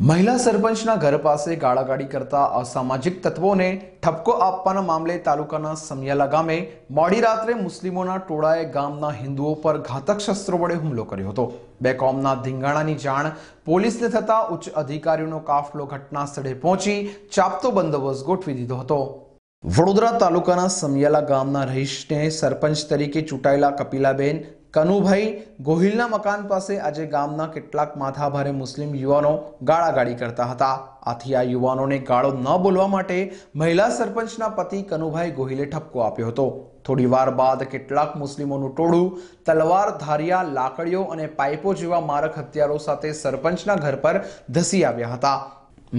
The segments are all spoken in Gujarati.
મહિલા સરપંચના ઘર પાસે ગાળાગાળી કરતા અસામાજિક તત્વોને ઠપકો આપવાના મામલે તાલુકાના સમિયાલા ગામે મોડી રાત્રે મુસ્લિમોના ટોળાએ ગામના હિન્દુઓ પર ઘાતક શસ્ત્રો વડે હુમલો કર્યો હતો। બે કોમના ધીંગાણાની જાણ પોલીસને થતા ઉચ્ચ અધિકારીઓનો કાફલો ઘટના સ્થળે પહોંચી ચાપતો બંદોબસ્ત ગોઠવી દીધો હતો। વડોદરા તાલુકાના સમિયાલા ગામના રહીશને સરપંચ તરીકે ચૂંટાયેલા કપિલાબેન કનુભાઈ ગોહિલના મકાન પાસે આજે ગામના કેટલાક માથાભારે મુસ્લિમ યુવાનો ગાળાગાળી કરતા હતા। આથી આ યુવાનોને ગાળો ન બોલવા માટે મહિલા સરપંચના પતિ કનુભાઈ ગોહિલે ઠપકો આપ્યો હતો। થોડી વાર બાદ કેટલાક મુસ્લિમોનું ટોળું તલવાર, ધારિયા, લાકડીઓ અને પાઇપો જેવા મારક હથિયારો સાથે સરપંચના ઘર પર ધસી આવ્યા હતા।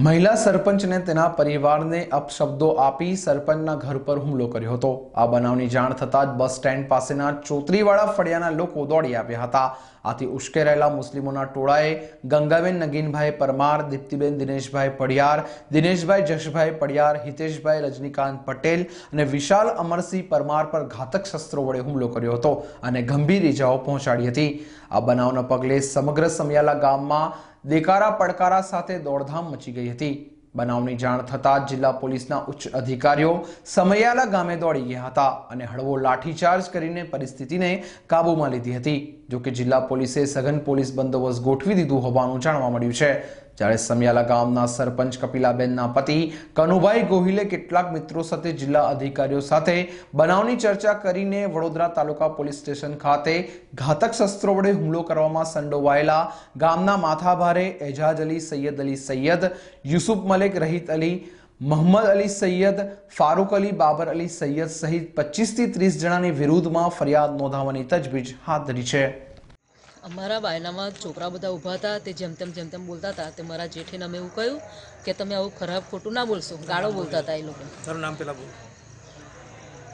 મહિલા સરપંચને તેના પરિવારને અપશબ્દો આપી સરપંચના ઘર પર હુમલો કર્યો હતો। આ બનાવની જાણ થતાં જ બસ સ્ટેન્ડ પાસેના ચોતરીવાળા ફળિયાના લોકો દોડી આવ્યા હતા। આથી ઉશ્કેરાયેલા મુસ્લિમોના ટોળાએ ગંગાબેન નગીનભાઈ પરમાર, દીપ્તિબેન દિનેશભાઈ પડિયાર, દિનેશભાઈ જશભાઈ પડિયાર, હિતેશભાઈ રજનીકાંત પટેલ અને વિશાલ અમરસિંહ પરમાર પર ઘાતક શસ્ત્રો વડે હુમલો કર્યો હતો અને ગંભીર ઇજાઓ પહોંચાડી હતી। આ બનાવના પગલે સમગ્ર સમિયાલા ગામમાં દેકારા પડકારા સાથે દોડધામ મચી ગઈ હતી। બનાવની જાણ થતાં જિલ્લા પોલીસના ઉચ્ચ અધિકારીઓ સમિયાલા ગામે દોડી ગયા હતા અને હળવો લાઠીચાર્જ કરીને પરિસ્થિતિને કાબૂમાં લીધી હતી। જોકે જિલ્લા પોલીસે સઘન પોલીસ બંદોબસ્ત ગોઠવી દીધું હોવાનું જાણવા મળ્યું છે। જ્યારે સમિયાલા ગામના સરપંચ કપિલાબેનના પતિ કનુભાઈ ગોહિલે કેટલાક મિત્રો સાથે જિલ્લા અધિકારીઓ સાથે બનાવની ચર્ચા કરીને વડોદરા તાલુકા પોલીસ સ્ટેશન ખાતે ઘાતક શસ્ત્રો વડે હુમલો કરવામાં સંડોવાયેલા ગામના માથાભારે એજાજ અલી, સૈયદ અલી સૈયદ, યુસુફ મલેક, રહીત અલી, મોહમ્મદ અલી સૈયદ, ફારૂક અલી, બાબર અલી સૈયદ સહિત 25 થી 30 જણાની વિરુદ્ધમાં ફરિયાદ નોંધાવવાની તજવીજ હાથ ધરી છે। અમારા બાયનામાં છોકરા બધા ઊભા હતા, તે જેમ તેમ બોલતા હતા। તે મારા જેઠીને અમે એવું કહ્યું કે તમે આવું ખરાબ ખોટું ના બોલશો, ગાળો બોલતા હતા એ લોકો। તારું નામ પેલા બોલ।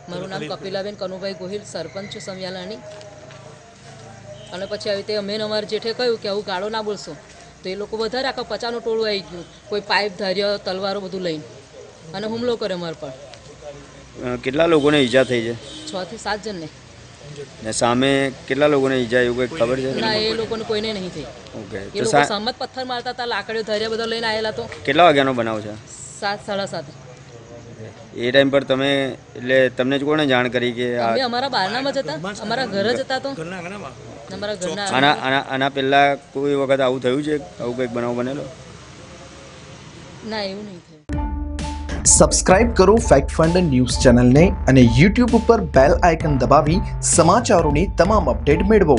મારું નામ કપિલાબેન કનુભાઈ ગોહિલ, સરપંચ છું સમિયાલાની। અને પછી આવી રીતે અમે અમારા જેઠે કહ્યું કે આવું ગાળો ના બોલશો, તો એ લોકો વધારે આખા 50નું ટોળું આવી ગયું, કોઈ પાઇપ, ધારિયા, તલવારો બધું લઈને અને હુમલો કર્યો અમારા પર। કેટલા લોકોને ઈજા થઈ છે? 6 થી 7 જણને। ને સામે કેટલા લોકોને ઈજા એવું કંઈ ખબર છે? ના, એ લોકોને કોઈને નહીં થઈ। ઓકે, એ લોકો સહમત પથ્થર મારતા હતા, લાકડીઓ, ધારિયા બધા લઈને આવેલા। તો કેટલા વાગ્યાનો બનાવ છે? 7, 7:30। એ ટાઈમ પર તમે એટલે તમને જ કોને જાણ કરી કે અમે અમારા બારણામાં જ હતા, અમારા ઘર જ હતા। તો અમારા ઘરના આના પહેલા કોઈ વખત આવું થયું છે? આવું કંઈક બનાવ બનેલો? ના, એવું નહીં થયું। સબસ્ક્રાઇબ કરો ફેક્ટ ફંડ ન્યૂઝ ચેનલને અને YouTube ઉપર બેલ આઇકન દબાવી સમાચારોની તમામ અપડેટ મેળવો।